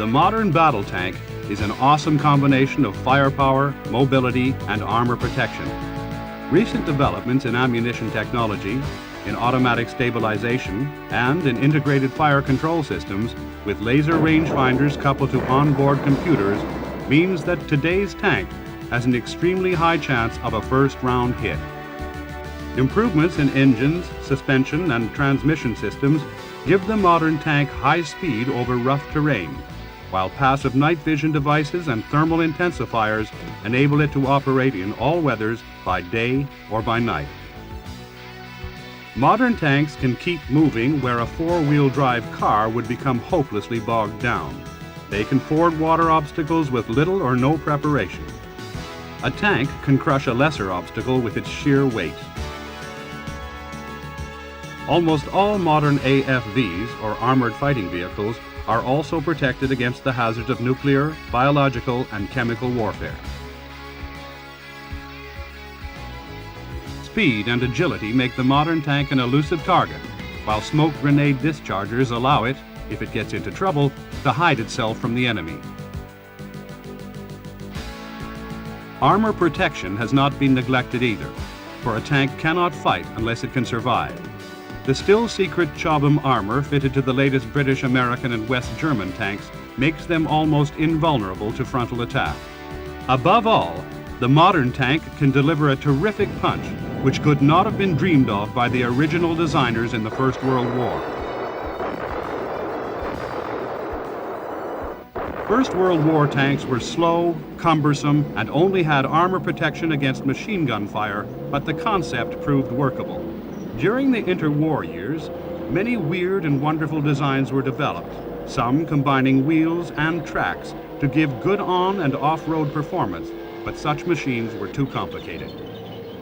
The modern battle tank is an awesome combination of firepower, mobility, and armor protection. Recent developments in ammunition technology, in automatic stabilization, and in integrated fire control systems with laser rangefinders coupled to onboard computers means that today's tank has an extremely high chance of a first-round hit. Improvements in engines, suspension, and transmission systems give the modern tank high speed over rough terrain, while passive night vision devices and thermal intensifiers enable it to operate in all weathers by day or by night. Modern tanks can keep moving where a four-wheel drive car would become hopelessly bogged down. They can ford water obstacles with little or no preparation. A tank can crush a lesser obstacle with its sheer weight. Almost all modern AFVs, or armored fighting vehicles, are also protected against the hazards of nuclear, biological, and chemical warfare. Speed and agility make the modern tank an elusive target, while smoke grenade dischargers allow it, if it gets into trouble, to hide itself from the enemy. Armor protection has not been neglected either, for a tank cannot fight unless it can survive. The still-secret Chobham armor fitted to the latest British, American, and West German tanks makes them almost invulnerable to frontal attack. Above all, the modern tank can deliver a terrific punch, which could not have been dreamed of by the original designers in the First World War. First World War tanks were slow, cumbersome, and only had armor protection against machine gun fire, but the concept proved workable. During the interwar years, many weird and wonderful designs were developed, some combining wheels and tracks to give good on- and off-road performance, but such machines were too complicated.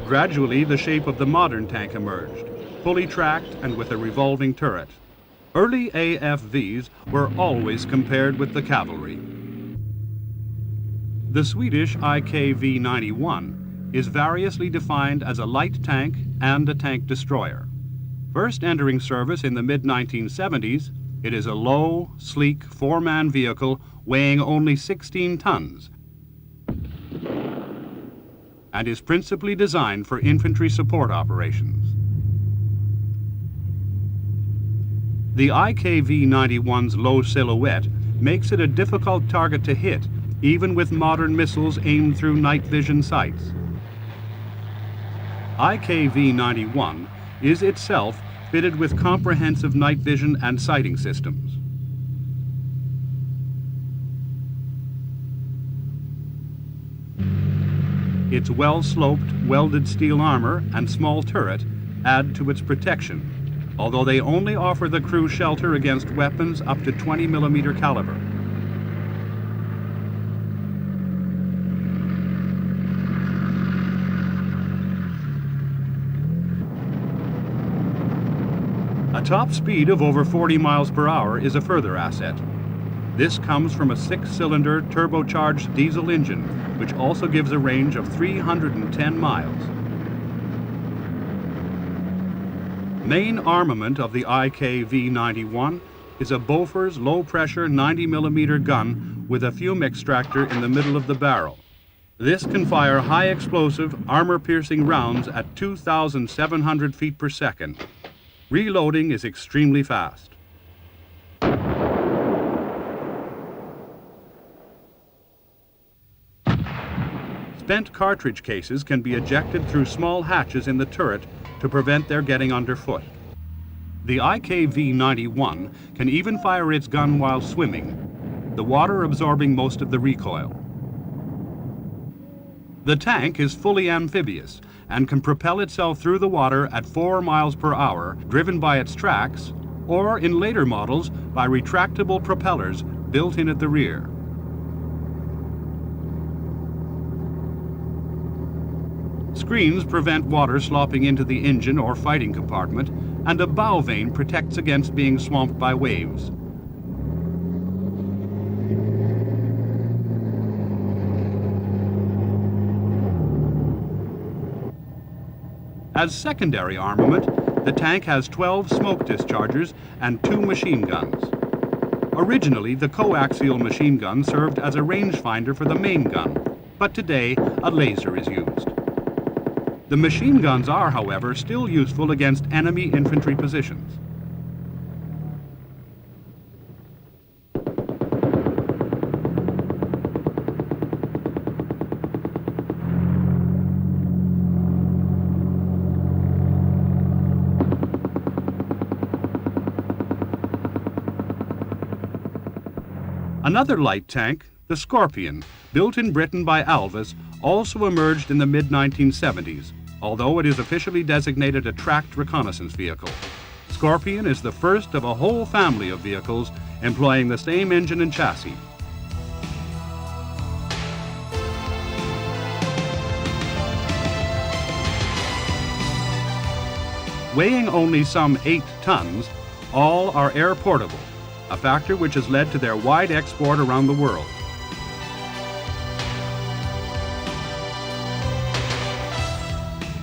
Gradually, the shape of the modern tank emerged, fully tracked and with a revolving turret. Early AFVs were always compared with the cavalry. The Swedish IKV-91 is variously defined as a light tank and a tank destroyer. First entering service in the mid-1970s, it is a low, sleek, four-man vehicle weighing only 16 tons and is principally designed for infantry support operations. The IKV-91's low silhouette makes it a difficult target to hit, even with modern missiles aimed through night vision sights. IKV-91 is itself fitted with comprehensive night vision and sighting systems. Its well-sloped, welded steel armor and small turret add to its protection, although they only offer the crew shelter against weapons up to 20mm caliber. A top speed of over 40 miles per hour is a further asset. This comes from a 6-cylinder turbocharged diesel engine, which also gives a range of 310 miles. Main armament of the IKV-91 is a Bofors low-pressure 90mm gun with a fume extractor in the middle of the barrel. This can fire high-explosive, armor-piercing rounds at 2,700 feet per second. Reloading is extremely fast. Spent cartridge cases can be ejected through small hatches in the turret to prevent their getting underfoot. The IKV-91 can even fire its gun while swimming, the water absorbing most of the recoil. The tank is fully amphibious and can propel itself through the water at 4 miles per hour, driven by its tracks, or in later models by retractable propellers built in at the rear. Screens prevent water slopping into the engine or fighting compartment, and a bow vane protects against being swamped by waves. As secondary armament, the tank has 12 smoke dischargers and 2 machine guns. Originally, the coaxial machine gun served as a rangefinder for the main gun, but today a laser is used. The machine guns are, however, still useful against enemy infantry positions. Another light tank, the Scorpion, built in Britain by Alvis, also emerged in the mid-1970s, although it is officially designated a tracked reconnaissance vehicle. Scorpion is the first of a whole family of vehicles employing the same engine and chassis. Weighing only some 8 tons, all are air portable, a factor which has led to their wide export around the world.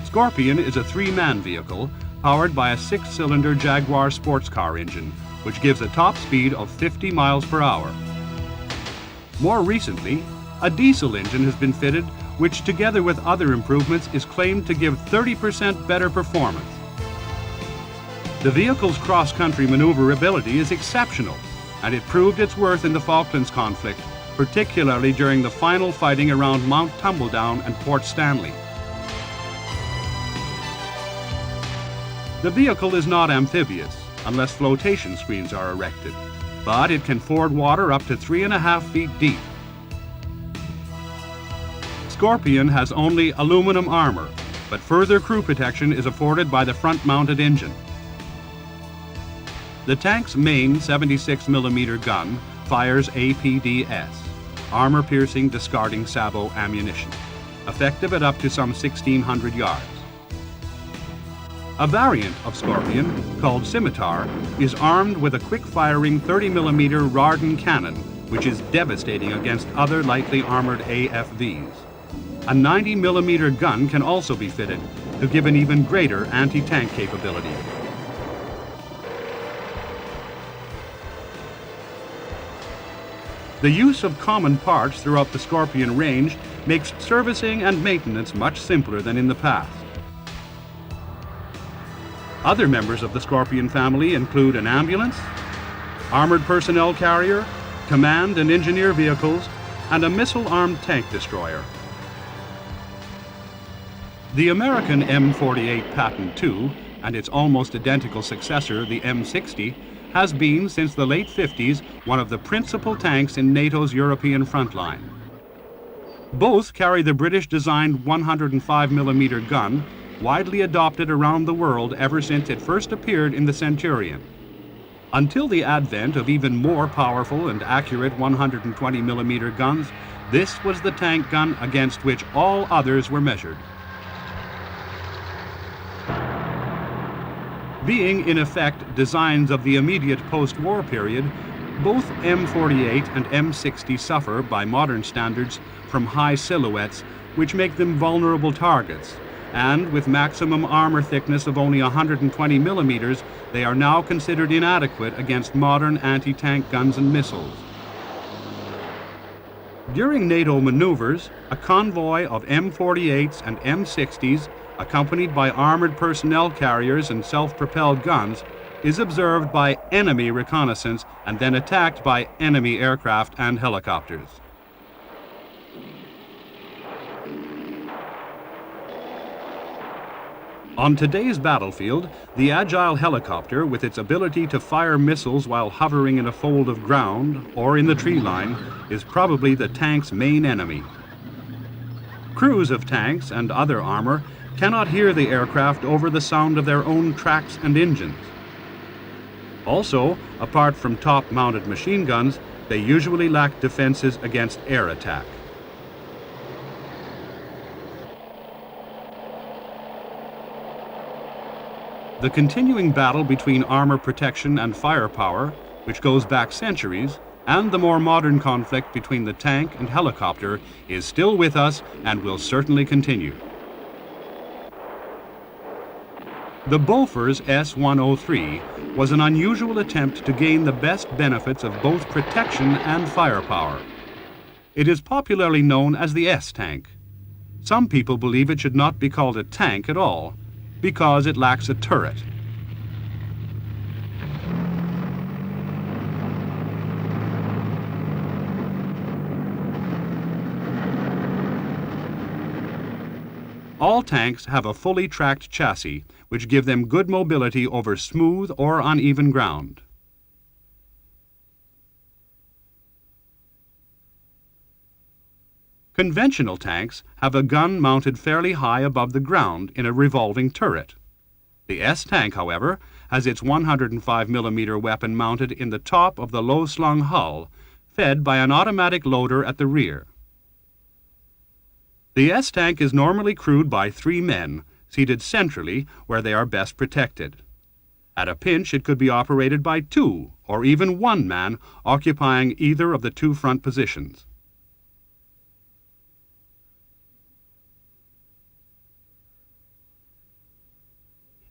Scorpion is a 3-man vehicle powered by a 6-cylinder Jaguar sports car engine, which gives a top speed of 50 miles per hour. More recently, a diesel engine has been fitted, which together with other improvements is claimed to give 30% better performance. The vehicle's cross-country maneuverability is exceptional, and it proved its worth in the Falklands conflict, particularly during the final fighting around Mount Tumbledown and Port Stanley. The vehicle is not amphibious, unless flotation screens are erected, but it can ford water up to 3.5 feet deep. Scorpion has only aluminum armor, but further crew protection is afforded by the front-mounted engine. The tank's main 76mm gun fires APDS, armor-piercing discarding sabot ammunition, effective at up to some 1,600 yards. A variant of Scorpion, called Scimitar, is armed with a quick-firing 30mm Rardin cannon, which is devastating against other lightly armored AFVs. A 90mm gun can also be fitted to give an even greater anti-tank capability. The use of common parts throughout the Scorpion range makes servicing and maintenance much simpler than in the past. Other members of the Scorpion family include an ambulance, armored personnel carrier, command and engineer vehicles, and a missile-armed tank destroyer. The American M48 Patton II and its almost identical successor, the M60, has been, since the late 50s, one of the principal tanks in NATO's European front line. Both carry the British-designed 105mm gun, widely adopted around the world ever since it first appeared in the Centurion. Until the advent of even more powerful and accurate 120mm guns, this was the tank gun against which all others were measured. Being, in effect, designs of the immediate post-war period, both M48 and M60 suffer, by modern standards, from high silhouettes, which make them vulnerable targets, and with maximum armor thickness of only 120mm, they are now considered inadequate against modern anti-tank guns and missiles. During NATO maneuvers, a convoy of M48s and M60s, accompanied by armored personnel carriers and self-propelled guns, is observed by enemy reconnaissance and then attacked by enemy aircraft and helicopters. On today's battlefield, the agile helicopter, with its ability to fire missiles while hovering in a fold of ground or in the tree line, is probably the tank's main enemy. Crews of tanks and other armor cannot hear the aircraft over the sound of their own tracks and engines. Also, apart from top-mounted machine guns, they usually lack defenses against air attack. The continuing battle between armor protection and firepower, which goes back centuries, and the more modern conflict between the tank and helicopter is still with us and will certainly continue. The Bofors S-103 was an unusual attempt to gain the best benefits of both protection and firepower. It is popularly known as the S-tank. Some people believe it should not be called a tank at all, because it lacks a turret. All tanks have a fully tracked chassis, which give them good mobility over smooth or uneven ground. Conventional tanks have a gun mounted fairly high above the ground in a revolving turret. The S-tank, however, has its 105mm weapon mounted in the top of the low-slung hull, fed by an automatic loader at the rear. The S-tank is normally crewed by 3 men, seated centrally where they are best protected. At a pinch, it could be operated by 2 or even 1 man occupying either of the 2 front positions.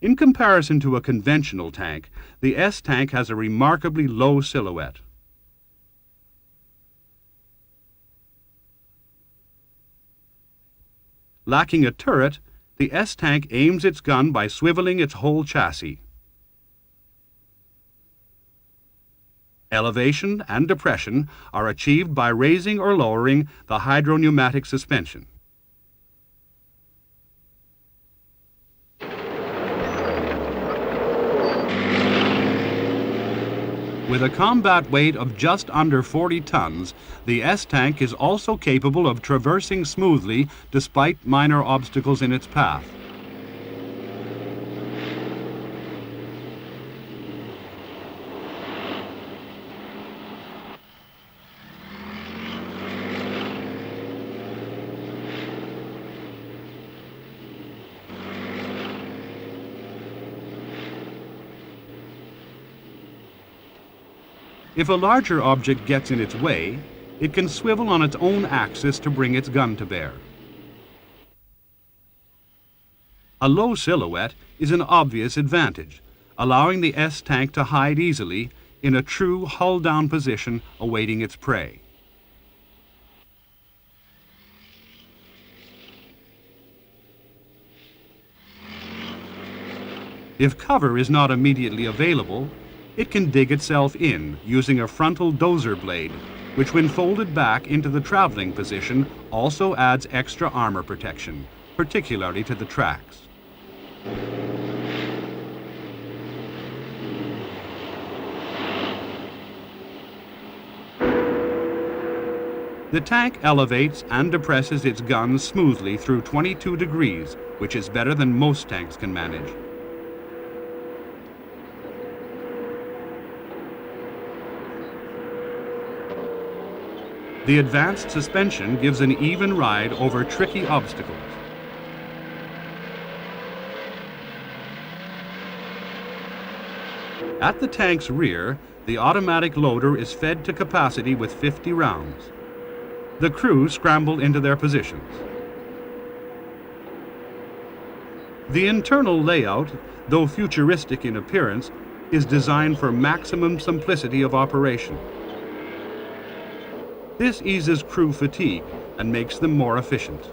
In comparison to a conventional tank, the S-tank has a remarkably low silhouette. Lacking a turret, the S-tank aims its gun by swiveling its whole chassis. Elevation and depression are achieved by raising or lowering the hydropneumatic suspension. With a combat weight of just under 40 tons, the S-tank is also capable of traversing smoothly despite minor obstacles in its path. If a larger object gets in its way, it can swivel on its own axis to bring its gun to bear. A low silhouette is an obvious advantage, allowing the S-tank to hide easily in a true hull-down position awaiting its prey. If cover is not immediately available, it can dig itself in using a frontal dozer blade, which when folded back into the traveling position also adds extra armor protection, particularly to the tracks. The tank elevates and depresses its guns smoothly through 22 degrees, which is better than most tanks can manage. The advanced suspension gives an even ride over tricky obstacles. At the tank's rear, the automatic loader is fed to capacity with 50 rounds. The crew scramble into their positions. The internal layout, though futuristic in appearance, is designed for maximum simplicity of operation. This eases crew fatigue and makes them more efficient.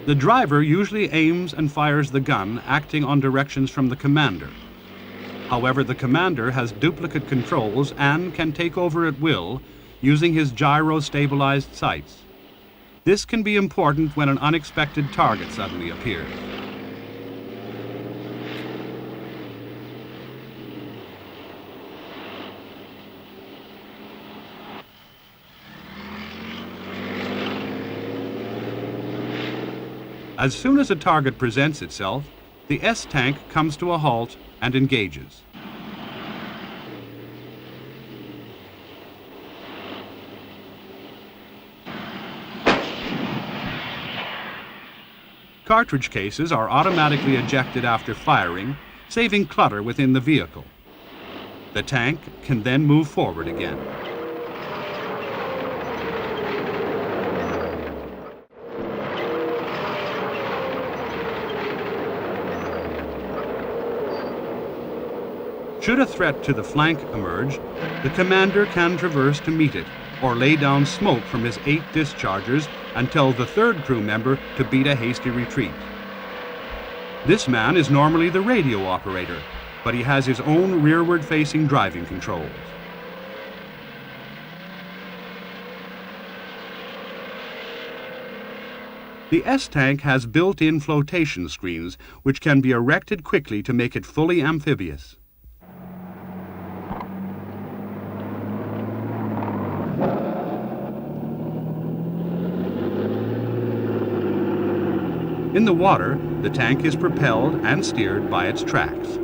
The driver usually aims and fires the gun acting on directions from the commander. However, the commander has duplicate controls and can take over at will using his gyro-stabilized sights. This can be important when an unexpected target suddenly appears. As soon as a target presents itself, the S-tank comes to a halt and engages. Cartridge cases are automatically ejected after firing, saving clutter within the vehicle. The tank can then move forward again. Should a threat to the flank emerge, the commander can traverse to meet it, or lay down smoke from his 8 dischargers and tell the 3rd crew member to beat a hasty retreat. This man is normally the radio operator, but he has his own rearward-facing driving controls. The S-tank has built-in flotation screens, which can be erected quickly to make it fully amphibious. In the water, the tank is propelled and steered by its tracks.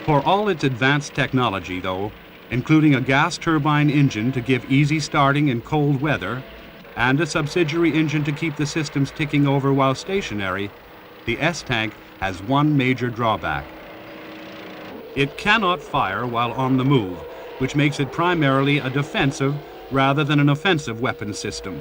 For all its advanced technology, though, including a gas turbine engine to give easy starting in cold weather, and a subsidiary engine to keep the systems ticking over while stationary, the S-tank has one major drawback. It cannot fire while on the move, which makes it primarily a defensive rather than an offensive weapons system.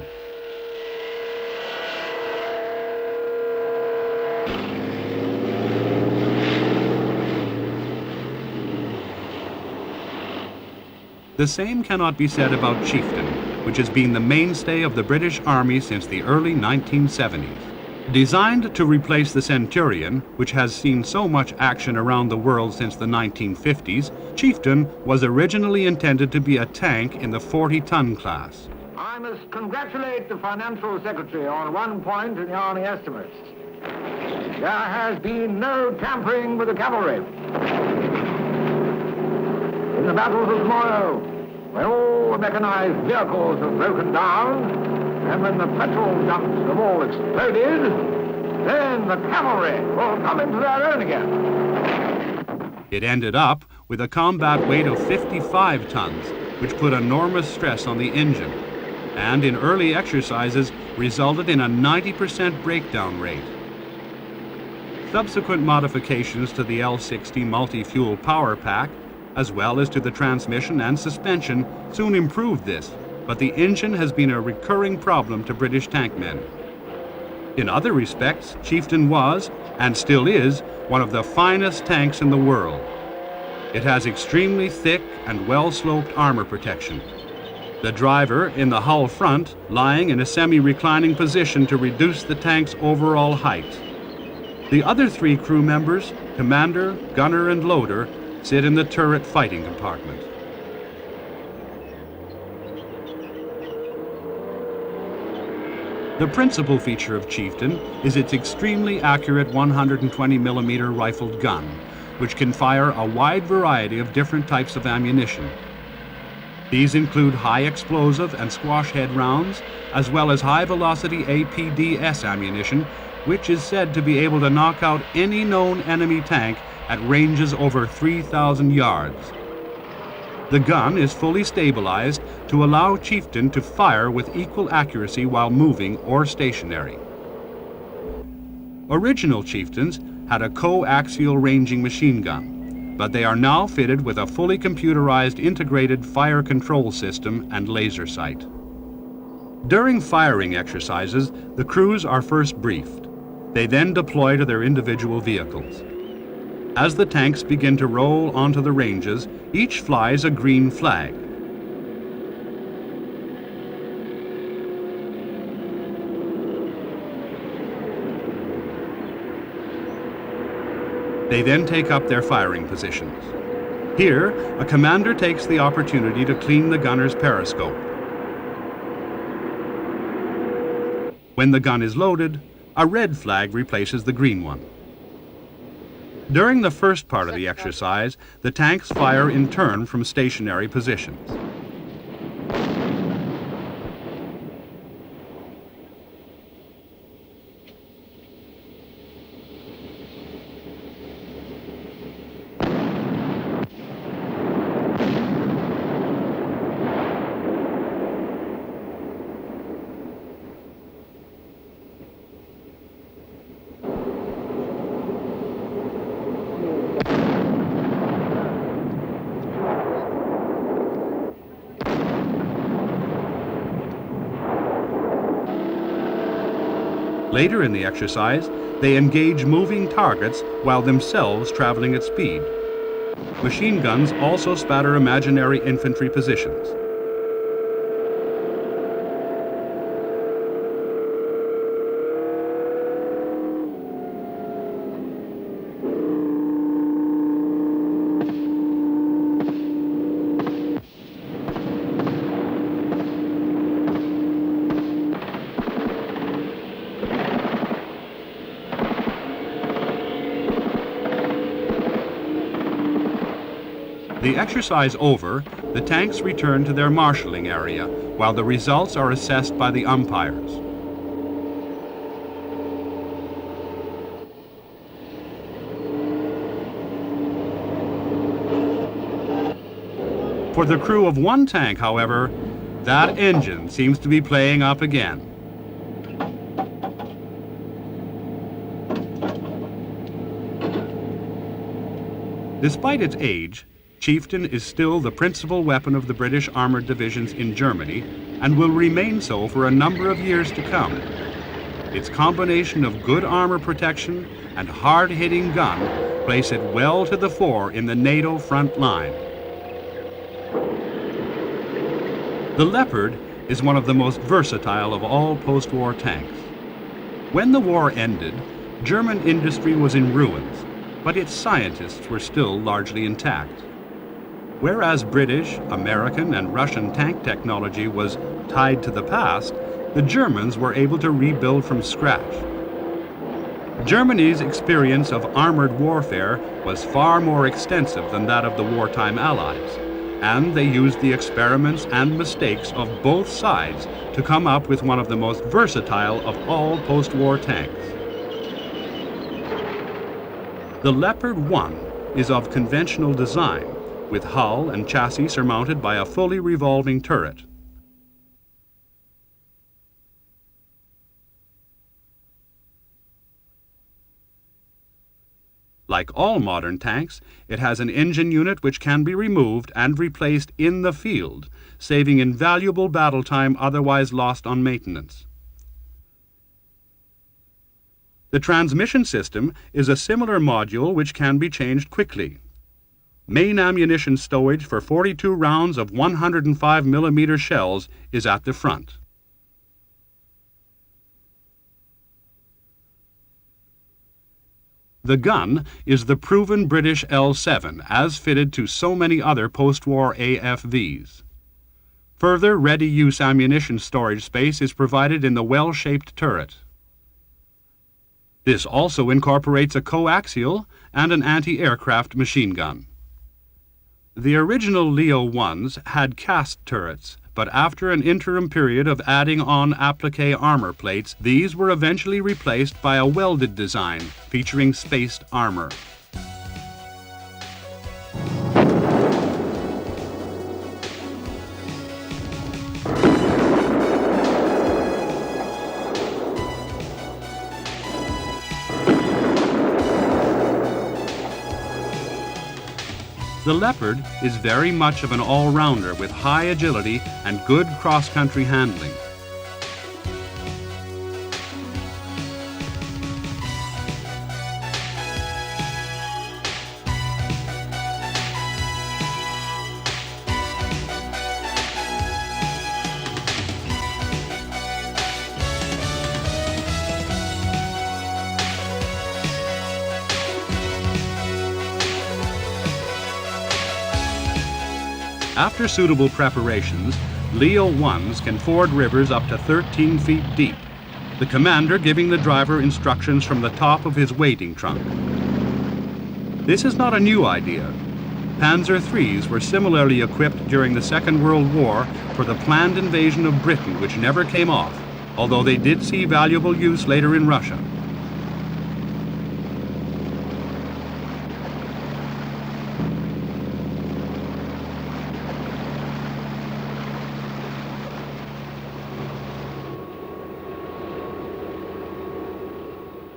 The same cannot be said about Chieftain, which has been the mainstay of the British Army since the early 1970s. Designed to replace the Centurion, which has seen so much action around the world since the 1950s, Chieftain was originally intended to be a tank in the 40-ton class. I must congratulate the Financial Secretary on one point in the Army estimates. There has been no tampering with the cavalry. In the battles of tomorrow, when all the mechanized vehicles have broken down, and when the petrol dumps have all exploded, then the cavalry will come into their own again. It ended up with a combat weight of 55 tons, which put enormous stress on the engine, and in early exercises resulted in a 90% breakdown rate. Subsequent modifications to the L-60 multi-fuel power pack, as well as to the transmission and suspension, soon improved this, but the engine has been a recurring problem to British tankmen. In other respects, Chieftain was, and still is, one of the finest tanks in the world. It has extremely thick and well-sloped armor protection. The driver in the hull front lying in a semi-reclining position to reduce the tank's overall height. The other 3 crew members, commander, gunner, and loader, sit in the turret fighting compartment. The principal feature of Chieftain is its extremely accurate 120mm rifled gun, which can fire a wide variety of different types of ammunition. These include high explosive and squash head rounds, as well as high-velocity APDS ammunition, which is said to be able to knock out any known enemy tank at ranges over 3,000 yards. The gun is fully stabilized to allow Chieftain to fire with equal accuracy while moving or stationary. Original Chieftains had a coaxial ranging machine gun, but they are now fitted with a fully computerized integrated fire control system and laser sight. During firing exercises, the crews are first briefed. They then deploy to their individual vehicles. As the tanks begin to roll onto the ranges, each flies a green flag. They then take up their firing positions. Here, a commander takes the opportunity to clean the gunner's periscope. When the gun is loaded, a red flag replaces the green one. During the first part of the exercise, the tanks fire in turn from stationary positions. Later in the exercise, they engage moving targets while themselves traveling at speed. Machine guns also spatter imaginary infantry positions. The exercise over, the tanks return to their marshalling area while the results are assessed by the umpires. For the crew of one tank, however, that engine seems to be playing up again. Despite its age, Chieftain is still the principal weapon of the British armored divisions in Germany and will remain so for a number of years to come. Its combination of good armor protection and hard-hitting gun place it well to the fore in the NATO front line. The Leopard is one of the most versatile of all post-war tanks. When the war ended, German industry was in ruins, but its scientists were still largely intact. Whereas British, American, and Russian tank technology was tied to the past, the Germans were able to rebuild from scratch. Germany's experience of armored warfare was far more extensive than that of the wartime Allies, and they used the experiments and mistakes of both sides to come up with one of the most versatile of all post-war tanks. The Leopard 1 is of conventional design, with hull and chassis surmounted by a fully revolving turret. Like all modern tanks, it has an engine unit which can be removed and replaced in the field, saving invaluable battle time otherwise lost on maintenance. The transmission system is a similar module which can be changed quickly. Main ammunition stowage for 42 rounds of 105mm shells is at the front. The gun is the proven British L7, as fitted to so many other post-war AFVs. Further ready-use ammunition storage space is provided in the well-shaped turret. This also incorporates a coaxial and an anti-aircraft machine gun. The original Leo 1s had cast turrets, but after an interim period of adding on applique armor plates, these were eventually replaced by a welded design featuring spaced armor. The Leopard is very much of an all-rounder with high agility and good cross-country handling. After suitable preparations, Leo 1s can ford rivers up to 13 feet deep, the commander giving the driver instructions from the top of his wading trunk. This is not a new idea. Panzer IIIs were similarly equipped during the Second World War for the planned invasion of Britain, which never came off, although they did see valuable use later in Russia.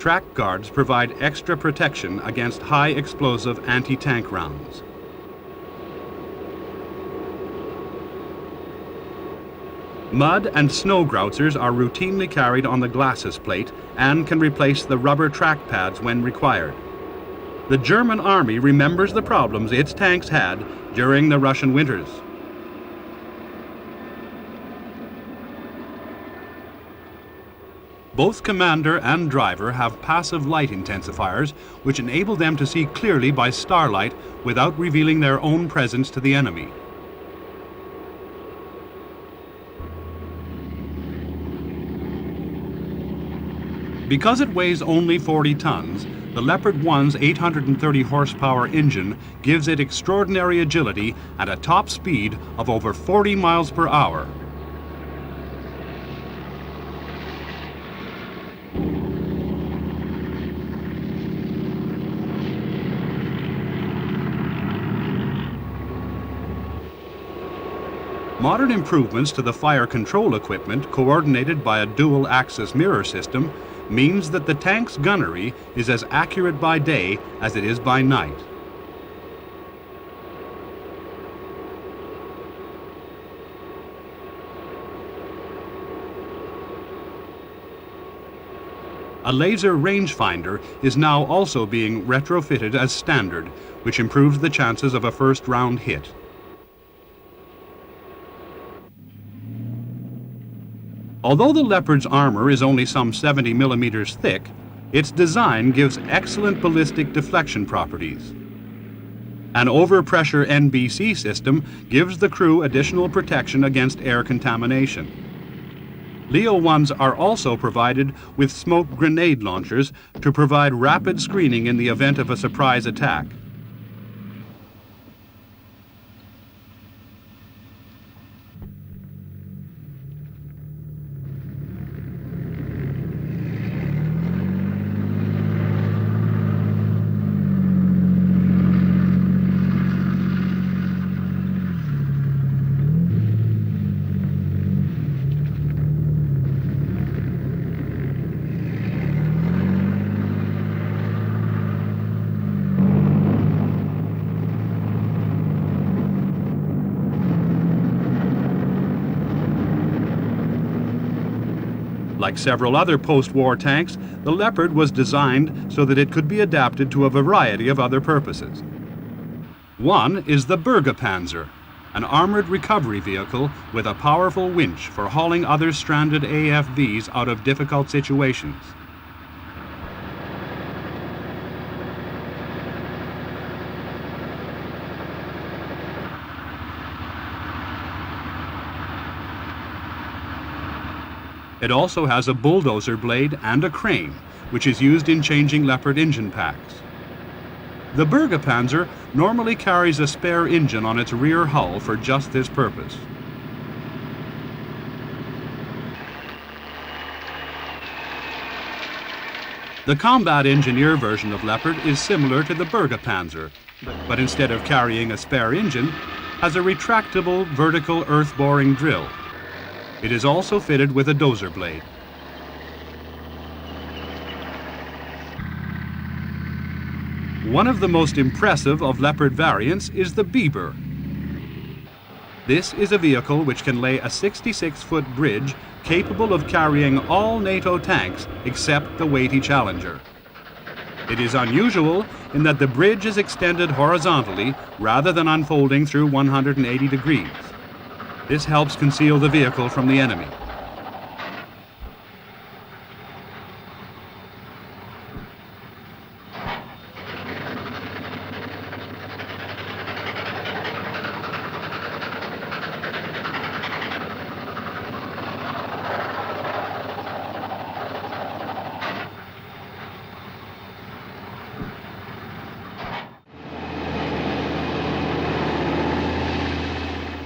Track guards provide extra protection against high explosive anti-tank rounds. Mud and snow groutsers are routinely carried on the glacis plate and can replace the rubber track pads when required. The German army remembers the problems its tanks had during the Russian winters. Both commander and driver have passive light intensifiers, which enable them to see clearly by starlight without revealing their own presence to the enemy. Because it weighs only 40 tons, the Leopard 1's 830 horsepower engine gives it extraordinary agility at a top speed of over 40 miles per hour. Modern improvements to the fire control equipment, coordinated by a dual-axis mirror system, means that the tank's gunnery is as accurate by day as it is by night. A laser rangefinder is now also being retrofitted as standard, which improves the chances of a first-round hit. Although the Leopard's armor is only some 70 millimeters thick, its design gives excellent ballistic deflection properties. An overpressure NBC system gives the crew additional protection against air contamination. Leo 1s are also provided with smoke grenade launchers to provide rapid screening in the event of a surprise attack. Like several other post-war tanks, the Leopard was designed so that it could be adapted to a variety of other purposes. One is the Panzer, an armored recovery vehicle with a powerful winch for hauling other stranded AFVs out of difficult situations. It also has a bulldozer blade and a crane, which is used in changing Leopard engine packs. The Panzer normally carries a spare engine on its rear hull for just this purpose. The combat engineer version of Leopard is similar to the Panzer, but instead of carrying a spare engine, has a retractable vertical earth-boring drill. It is also fitted with a dozer blade. One of the most impressive of Leopard variants is the Biber. This is a vehicle which can lay a 66-foot bridge capable of carrying all NATO tanks except the weighty Challenger. It is unusual in that the bridge is extended horizontally rather than unfolding through 180 degrees. This helps conceal the vehicle from the enemy.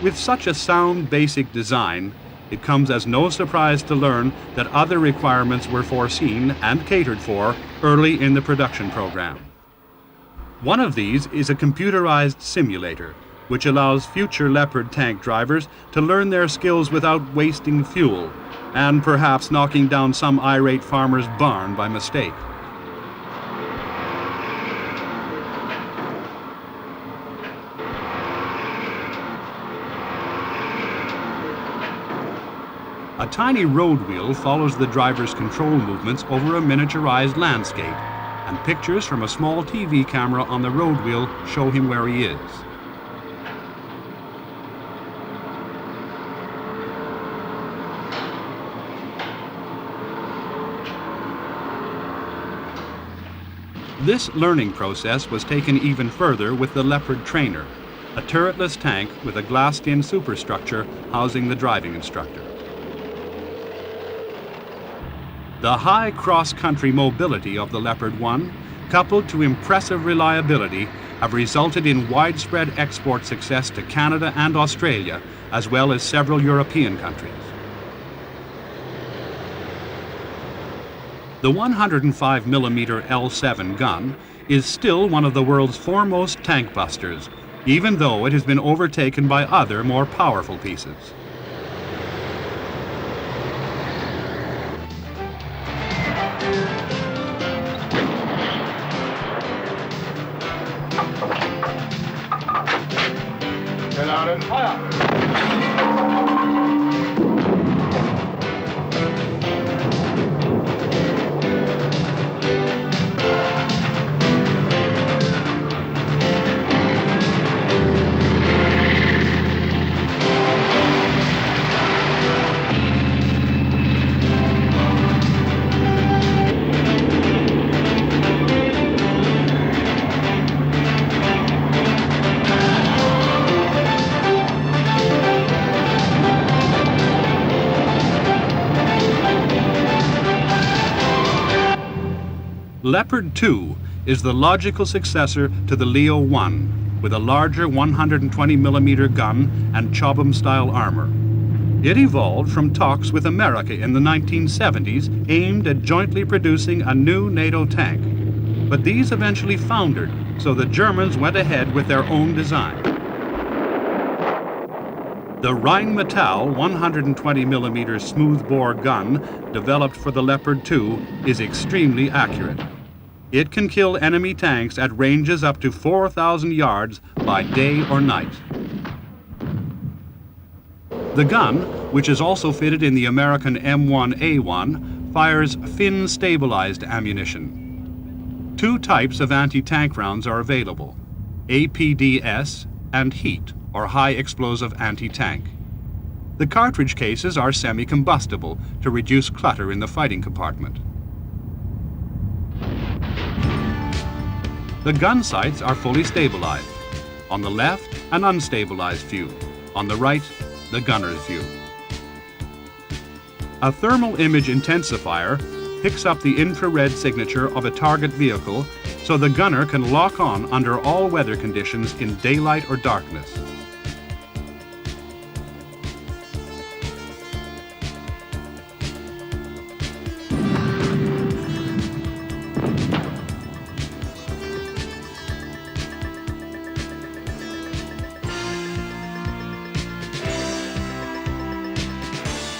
With such a sound basic design, it comes as no surprise to learn that other requirements were foreseen and catered for early in the production program. One of these is a computerized simulator, which allows future Leopard tank drivers to learn their skills without wasting fuel, and perhaps knocking down some irate farmer's barn by mistake. A tiny road wheel follows the driver's control movements over a miniaturized landscape, and pictures from a small TV camera on the road wheel show him where he is. This learning process was taken even further with the Leopard trainer, a turretless tank with a glassed-in superstructure housing the driving instructor. The high cross-country mobility of the Leopard 1, coupled to impressive reliability, have resulted in widespread export success to Canada and Australia, as well as several European countries. The 105mm L7 gun is still one of the world's foremost tank busters, even though it has been overtaken by other more powerful pieces. Get out and fire! Leopard 2 is the logical successor to the Leo 1, with a larger 120mm gun and Chobham-style armor. It evolved from talks with America in the 1970s aimed at jointly producing a new NATO tank. But these eventually foundered, so the Germans went ahead with their own design. The Rheinmetall 120mm smoothbore gun, developed for the Leopard 2, is extremely accurate. It can kill enemy tanks at ranges up to 4,000 yards by day or night. The gun, which is also fitted in the American M1 A1, fires fin-stabilized ammunition. Two types of anti-tank rounds are available: APDS and HEAT, or high explosive anti-tank. The cartridge cases are semi-combustible to reduce clutter in the fighting compartment. The gun sights are fully stabilized. On the left, an unstabilized view. On the right, the gunner's view. A thermal image intensifier picks up the infrared signature of a target vehicle so the gunner can lock on under all weather conditions in daylight or darkness.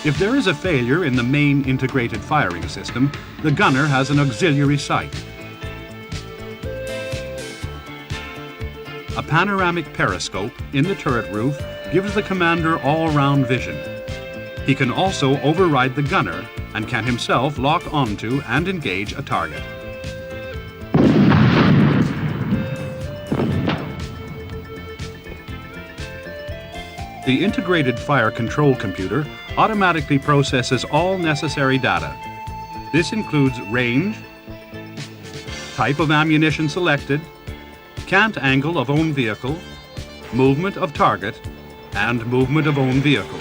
If there is a failure in the main integrated firing system, the gunner has an auxiliary sight. A panoramic periscope in the turret roof gives the commander all-round vision. He can also override the gunner and can himself lock onto and engage a target. The integrated fire control computer automatically processes all necessary data. This includes range, type of ammunition selected, cant angle of own vehicle, movement of target, and movement of own vehicle.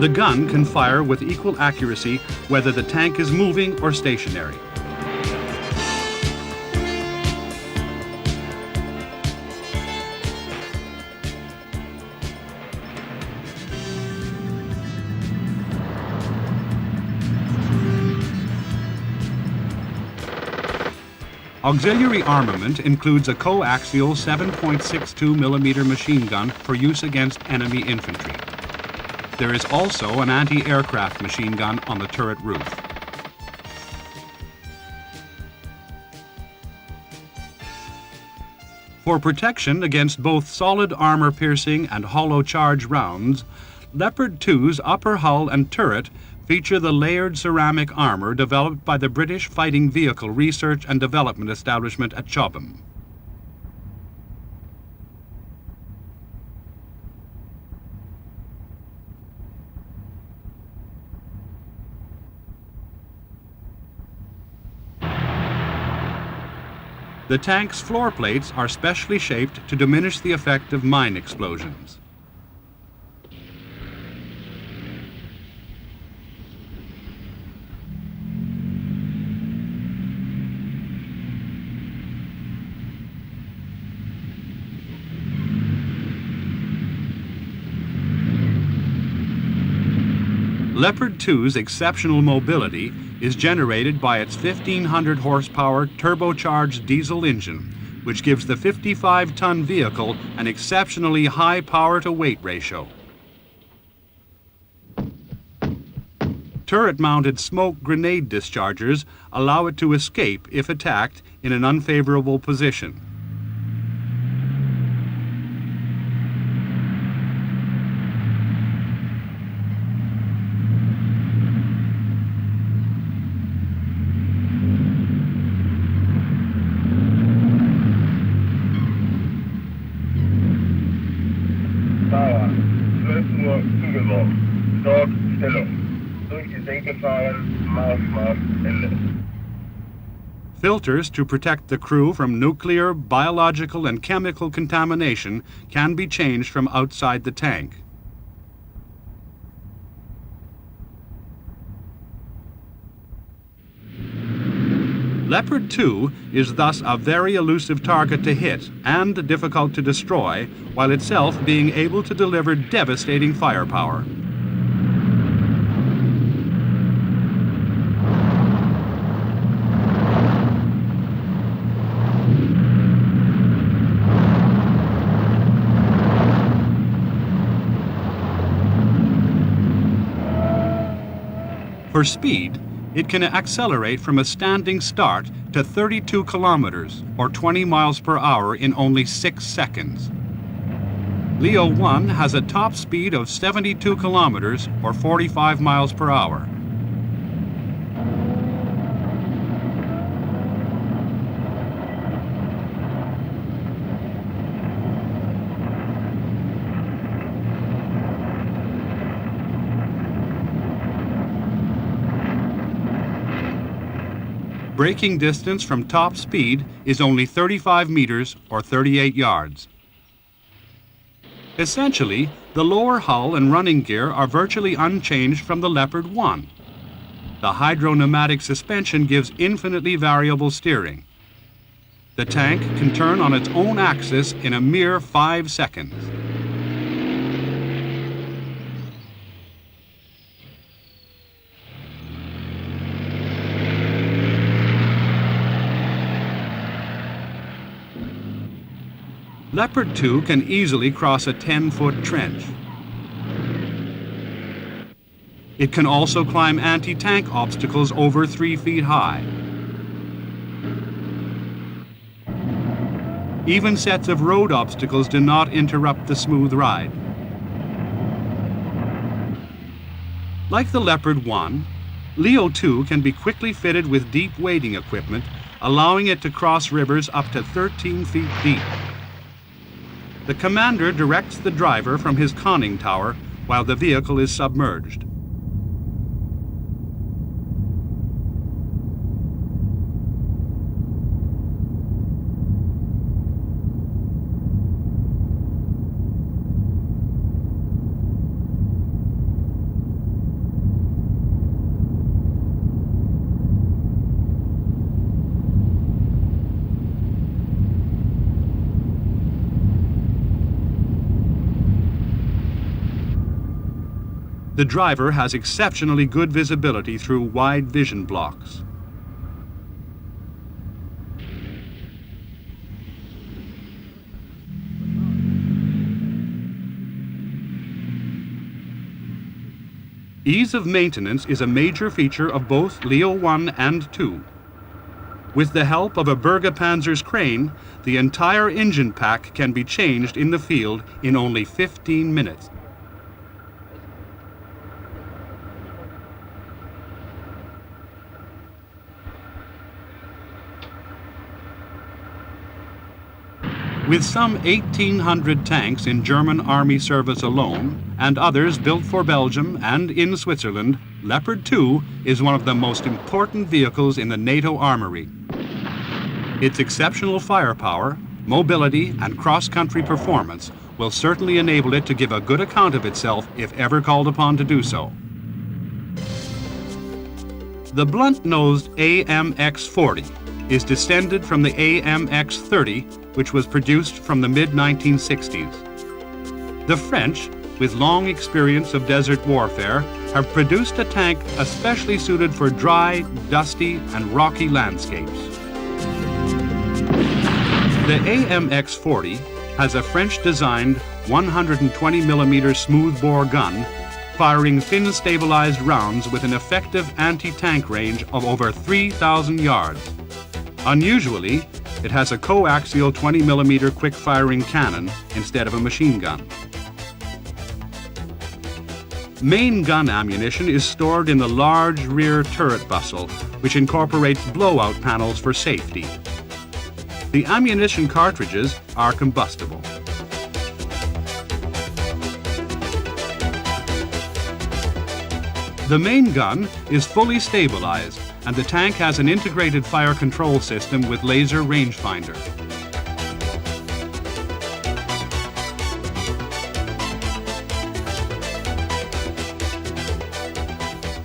The gun can fire with equal accuracy whether the tank is moving or stationary. Auxiliary armament includes a coaxial 7.62 mm machine gun for use against enemy infantry. There is also an anti-aircraft machine gun on the turret roof. For protection against both solid armor-piercing and hollow charge rounds, Leopard 2's upper hull and turret feature the layered ceramic armor developed by the British Fighting Vehicle Research and Development Establishment at Chobham. The tank's floor plates are specially shaped to diminish the effect of mine explosions. Leopard 2's exceptional mobility is generated by its 1,500 horsepower turbocharged diesel engine, which gives the 55-ton vehicle an exceptionally high power-to-weight ratio. Turret-mounted smoke grenade dischargers allow it to escape if attacked in an unfavorable position. Fahrer, 12 Uhr zugeworfen. Dort Stellung. Durch die Senke fahren, Marsch, Ende. Filters to protect the crew from nuclear, biological, and chemical contamination can be changed from outside the tank. Leopard 2 is thus a very elusive target to hit and difficult to destroy, while itself being able to deliver devastating firepower. For speed, it can accelerate from a standing start to 32 kilometers or 20 miles per hour in only 6 seconds. Leo 1 has a top speed of 72 kilometers or 45 miles per hour. Braking distance from top speed is only 35 meters or 38 yards. Essentially, the lower hull and running gear are virtually unchanged from the Leopard 1. The hydro-pneumatic suspension gives infinitely variable steering. The tank can turn on its own axis in a mere 5 seconds. Leopard 2 can easily cross a 10-foot trench. It can also climb anti-tank obstacles over 3 feet high. Even sets of road obstacles do not interrupt the smooth ride. Like the Leopard 1, Leo 2 can be quickly fitted with deep wading equipment, allowing it to cross rivers up to 13 feet deep. The commander directs the driver from his conning tower while the vehicle is submerged. The driver has exceptionally good visibility through wide vision blocks. Ease of maintenance is a major feature of both Leo 1 and 2. With the help of a Bergepanzer's crane, the entire engine pack can be changed in the field in only 15 minutes. With some 1,800 tanks in German Army service alone, and others built for Belgium and in Switzerland, Leopard 2 is one of the most important vehicles in the NATO armory. Its exceptional firepower, mobility, and cross-country performance will certainly enable it to give a good account of itself if ever called upon to do so. The blunt-nosed AMX-40 is descended from the AMX-30, which was produced from the mid-1960s. The French, with long experience of desert warfare, have produced a tank especially suited for dry, dusty, and rocky landscapes. The AMX-40 has a French-designed 120mm smoothbore gun firing fin-stabilized rounds with an effective anti-tank range of over 3,000 yards. Unusually, it has a coaxial 20mm quick-firing cannon instead of a machine gun. Main gun ammunition is stored in the large rear turret bustle, which incorporates blowout panels for safety. The ammunition cartridges are combustible. The main gun is fully stabilized, and the tank has an integrated fire control system with laser rangefinder.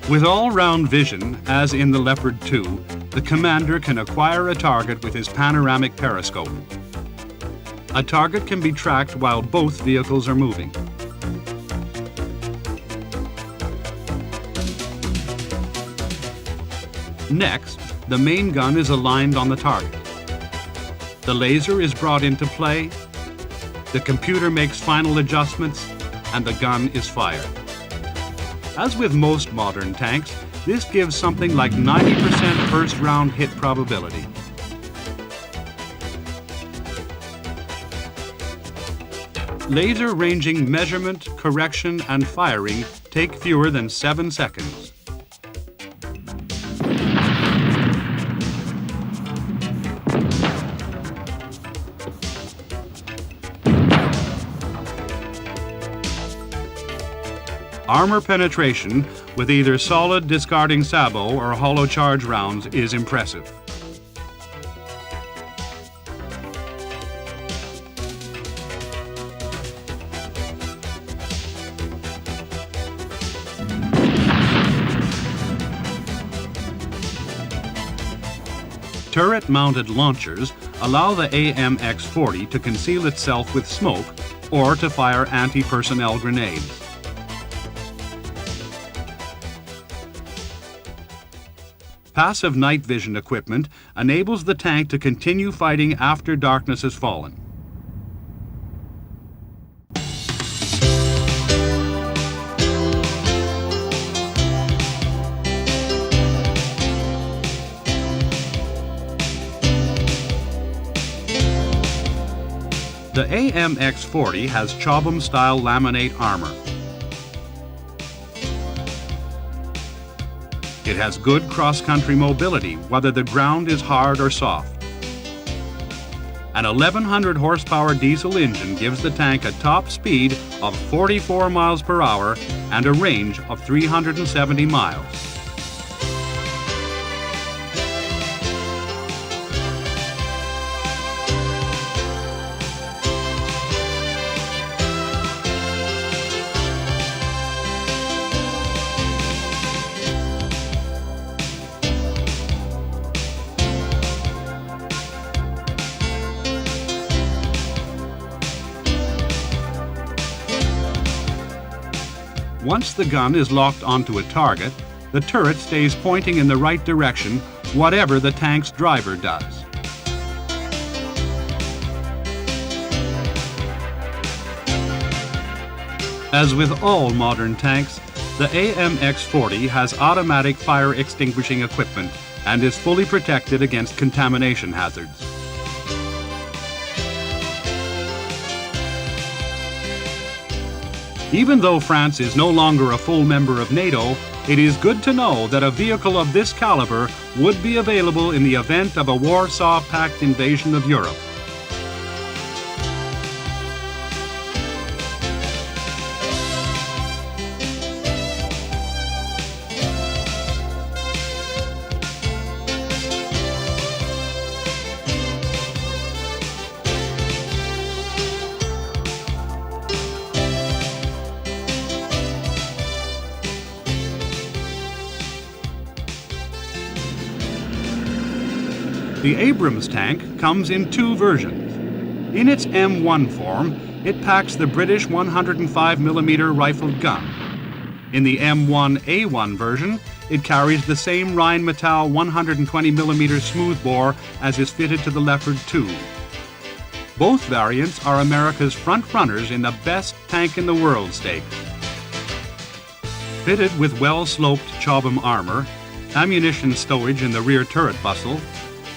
With all-round vision, as in the Leopard 2, the commander can acquire a target with his panoramic periscope. A target can be tracked while both vehicles are moving. Next, the main gun is aligned on the target. The laser is brought into play, the computer makes final adjustments, and the gun is fired. As with most modern tanks, this gives something like 90% first round hit probability. Laser ranging measurement, correction, and firing take fewer than 7 seconds. Armor penetration with either solid discarding sabot or hollow charge rounds is impressive. Turret-mounted launchers allow the AMX-40 to conceal itself with smoke or to fire anti-personnel grenades. Passive night vision equipment enables the tank to continue fighting after darkness has fallen. The AMX-40 has Chobham-style laminate armor. It has good cross-country mobility, whether the ground is hard or soft. An 1,100 horsepower diesel engine gives the tank a top speed of 44 miles per hour and a range of 370 miles. Once the gun is locked onto a target, the turret stays pointing in the right direction, whatever the tank's driver does. As with all modern tanks, The AMX-40 has automatic fire extinguishing equipment and is fully protected against contamination hazards. Even though France is no longer a full member of NATO, it is good to know that a vehicle of this caliber would be available in the event of a Warsaw Pact invasion of Europe. The Abrams tank comes in two versions. In its M1 form, it packs the British 105mm rifled gun. In the M1 A1 version, it carries the same Rheinmetall 120mm smoothbore as is fitted to the Leopard 2. Both variants are America's front runners in the best tank in the world stakes. Fitted with well-sloped Chobham armor, ammunition stowage in the rear turret bustle,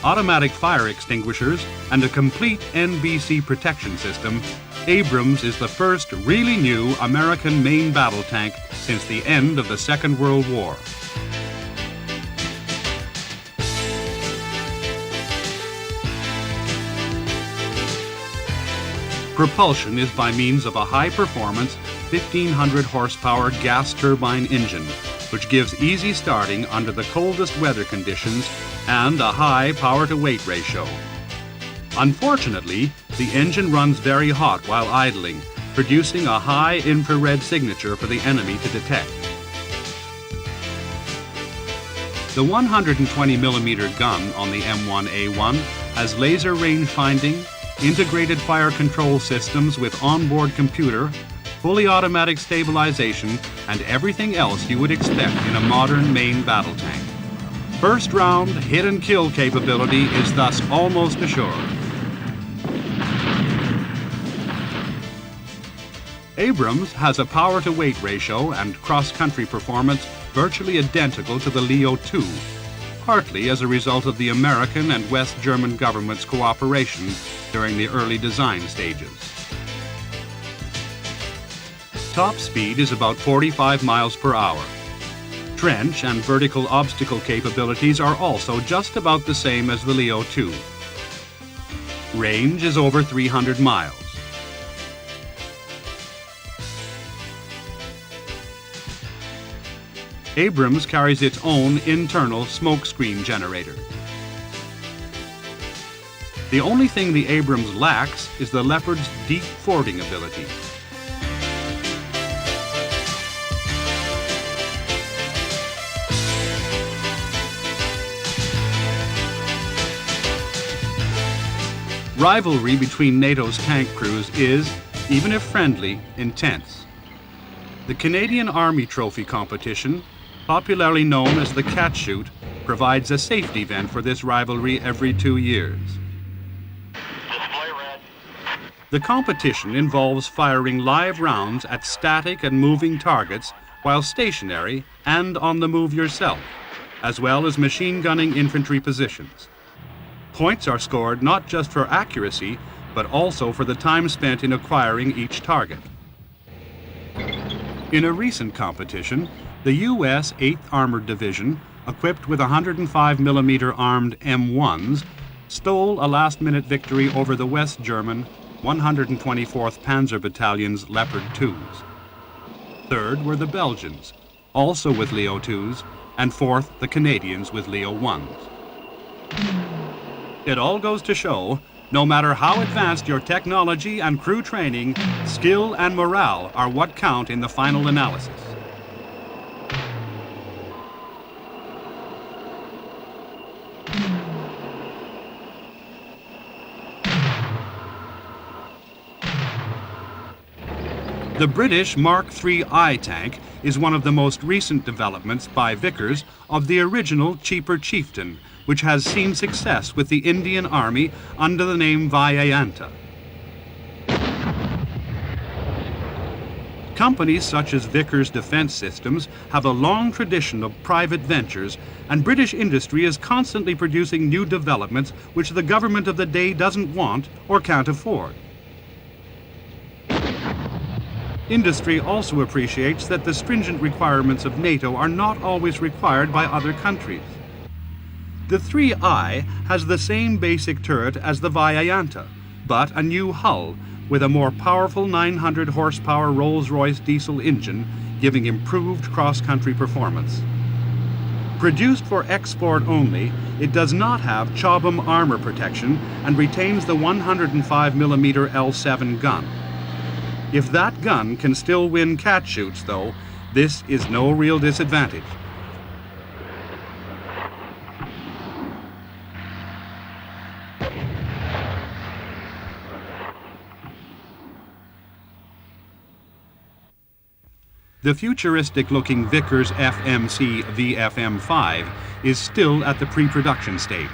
automatic fire extinguishers, and a complete NBC protection system, Abrams is the first really new American main battle tank since the end of the Second World War. Propulsion is by means of a high-performance 1,500 horsepower gas turbine engine, which gives easy starting under the coldest weather conditions and a high power-to-weight ratio. Unfortunately, the engine runs very hot while idling, producing a high infrared signature for the enemy to detect. The 120mm gun on the M1A1 has laser range finding, integrated fire control systems with onboard computer, fully automatic stabilization, and everything else you would expect in a modern main battle tank. First round hit and kill capability is thus almost assured. Abrams has a power-to-weight ratio and cross-country performance virtually identical to the Leo 2, partly as a result of the American and West German government's cooperation during the early design stages. Top speed is about 45 miles per hour. Trench and vertical obstacle capabilities are also just about the same as the Leo 2. Range is over 300 miles. Abrams carries its own internal smokescreen generator. The only thing the Abrams lacks is the Leopard's deep fording ability. Rivalry between NATO's tank crews is, even if friendly, intense. The Canadian Army Trophy competition, popularly known as the Cat Shoot, provides a safety vent for this rivalry every 2 years. Display red. The competition involves firing live rounds at static and moving targets while stationary and on the move yourself, as well as machine gunning infantry positions. Points are scored not just for accuracy, but also for the time spent in acquiring each target. In a recent competition, the U.S. 8th Armored Division, equipped with 105mm armed M1s, stole a last-minute victory over the West German 124th Panzer Battalion's Leopard 2s. Third were the Belgians, also with Leo 2s, and fourth the Canadians with Leo 1s. It all goes to show, no matter how advanced your technology and crew training, skill and morale are what count in the final analysis. The British Mark III I tank is one of the most recent developments by Vickers of the original cheaper Chieftain, which has seen success with the Indian Army under the name Vajayanta. Companies such as Vickers Defence Systems have a long tradition of private ventures, and British industry is constantly producing new developments which the government of the day doesn't want or can't afford. Industry also appreciates that the stringent requirements of NATO are not always required by other countries. The 3i has the same basic turret as the Vyanta, but a new hull with a more powerful 900 horsepower Rolls-Royce diesel engine, giving improved cross-country performance. Produced for export only, it does not have CHIEFTAIN armor protection and retains the 105mm L7 gun. If that gun can still win cat shoots, though, this is no real disadvantage. The futuristic-looking Vickers FMC VFM5 is still at the pre-production stage.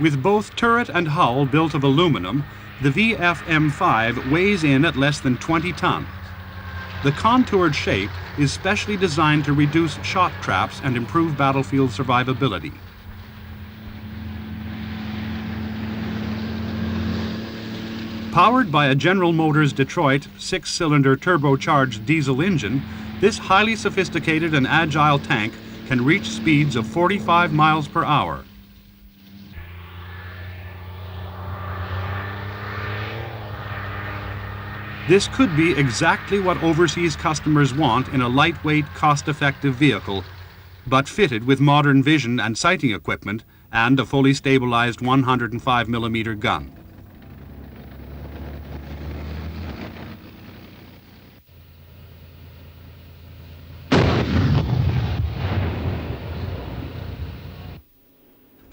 With both turret and hull built of aluminum, the VFM5 weighs in at less than 20 tons. The contoured shape is specially designed to reduce shot traps and improve battlefield survivability. Powered by a General Motors Detroit 6-cylinder turbocharged diesel engine, this highly sophisticated and agile tank can reach speeds of 45 miles per hour. This could be exactly what overseas customers want in a lightweight, cost-effective vehicle, but fitted with modern vision and sighting equipment and a fully stabilized 105mm gun.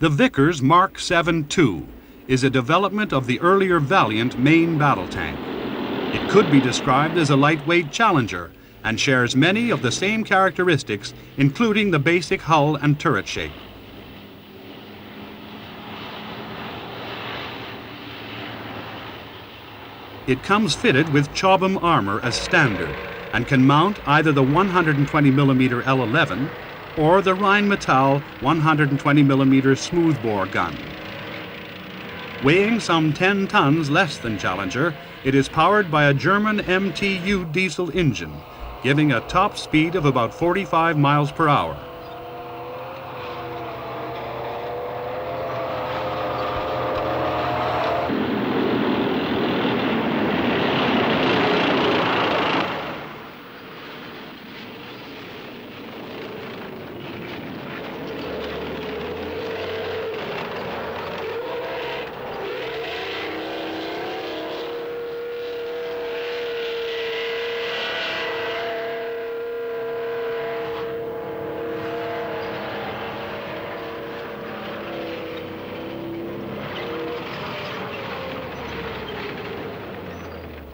The Vickers Mark 7 II is a development of the earlier Valiant main battle tank. It could be described as a lightweight challenger and shares many of the same characteristics, including the basic hull and turret shape. It comes fitted with CHIEFTAIN armor as standard and can mount either the 120mm L11 or the Rheinmetall 120mm smoothbore gun. Weighing some 10 tons less than Challenger, it is powered by a German MTU diesel engine, giving a top speed of about 45 miles per hour.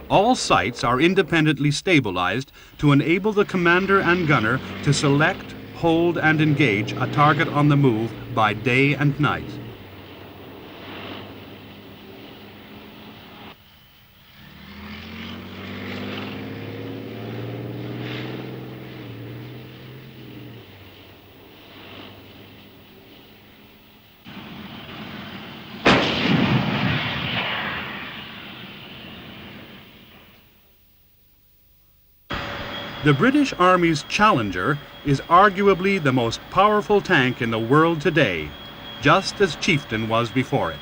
All sights are independently stabilized to enable the commander and gunner to select, hold, and engage a target on the move by day and night. The British Army's Challenger is arguably the most powerful tank in the world today, just as Chieftain was before it.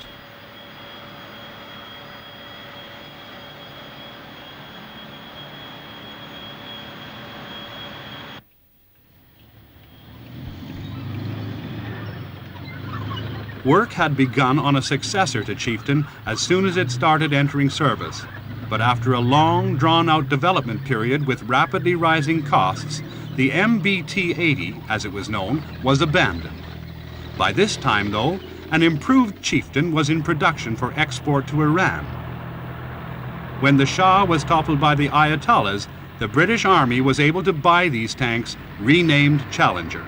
Work had begun on a successor to Chieftain as soon as it started entering service. But after a long, drawn-out development period with rapidly rising costs, the MBT-80, as it was known, was abandoned. By this time, though, an improved Chieftain was in production for export to Iran. When the Shah was toppled by the Ayatollahs, the British Army was able to buy these tanks, renamed Challenger.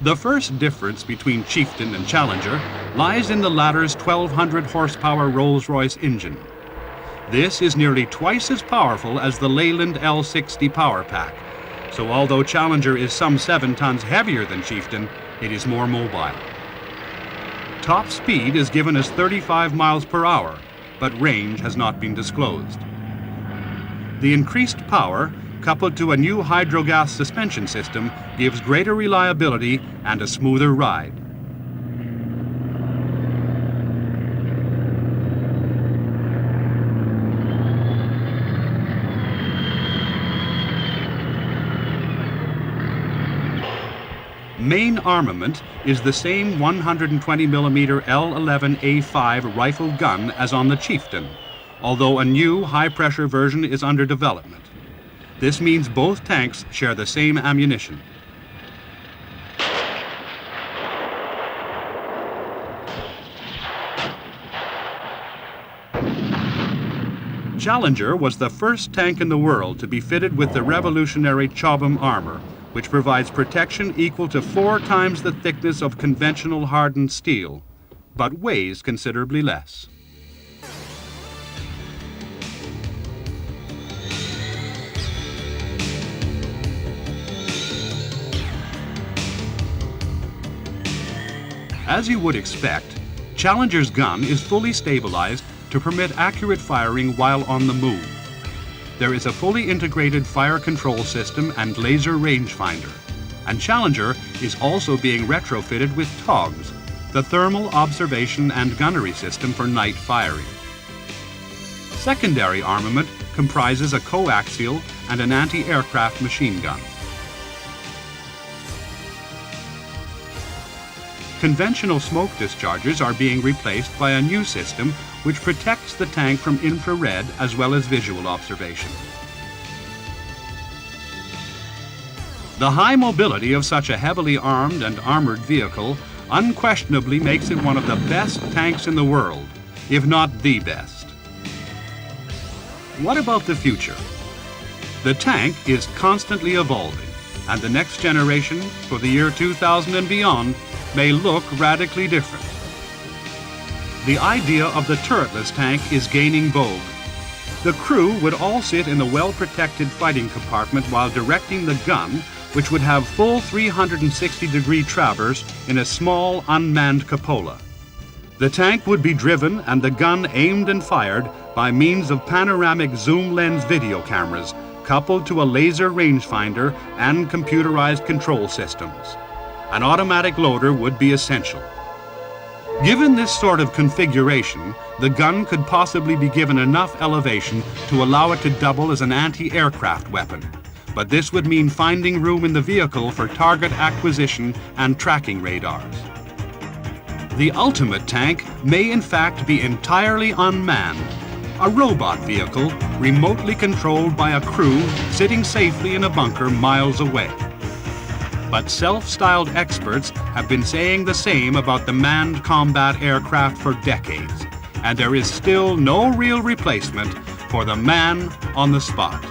The first difference between Chieftain and Challenger lies in the latter's 1,200 horsepower Rolls-Royce engine. This is nearly twice as powerful as the Leyland L60 power pack, so although Challenger is some 7 tons heavier than Chieftain, it is more mobile. Top speed is given as 35 miles per hour, but range has not been disclosed. The increased power, coupled to a new hydrogas suspension system, gives greater reliability and a smoother ride. Main armament is the same 120mm L11A5 rifle gun as on the Chieftain, although a new high-pressure version is under development. This means both tanks share the same ammunition. Challenger was the first tank in the world to be fitted with the revolutionary Chobham armor, which provides protection equal to 4 times the thickness of conventional hardened steel, but weighs considerably less. As you would expect, Challenger's gun is fully stabilized to permit accurate firing while on the move. There is a fully integrated fire control system and laser rangefinder, and Challenger is also being retrofitted with TOGS, the Thermal Observation and Gunnery System for night firing. Secondary armament comprises a coaxial and an anti-aircraft machine gun. Conventional smoke dischargers are being replaced by a new system which protects the tank from infrared as well as visual observation. The high mobility of such a heavily armed and armored vehicle unquestionably makes it one of the best tanks in the world, if not the best. What about the future? The tank is constantly evolving, and the next generation, for the year 2000 and beyond, may look radically different. The idea of the turretless tank is gaining vogue. The crew would all sit in the well-protected fighting compartment while directing the gun, which would have full 360-degree traverse in a small unmanned cupola. The tank would be driven and the gun aimed and fired by means of panoramic zoom lens video cameras coupled to a laser rangefinder and computerized control systems. An automatic loader would be essential. Given this sort of configuration, the gun could possibly be given enough elevation to allow it to double as an anti-aircraft weapon, but this would mean finding room in the vehicle for target acquisition and tracking radars. The ultimate tank may in fact be entirely unmanned, a robot vehicle remotely controlled by a crew sitting safely in a bunker miles away. But self-styled experts have been saying the same about the manned combat aircraft for decades, and there is still no real replacement for the man on the spot.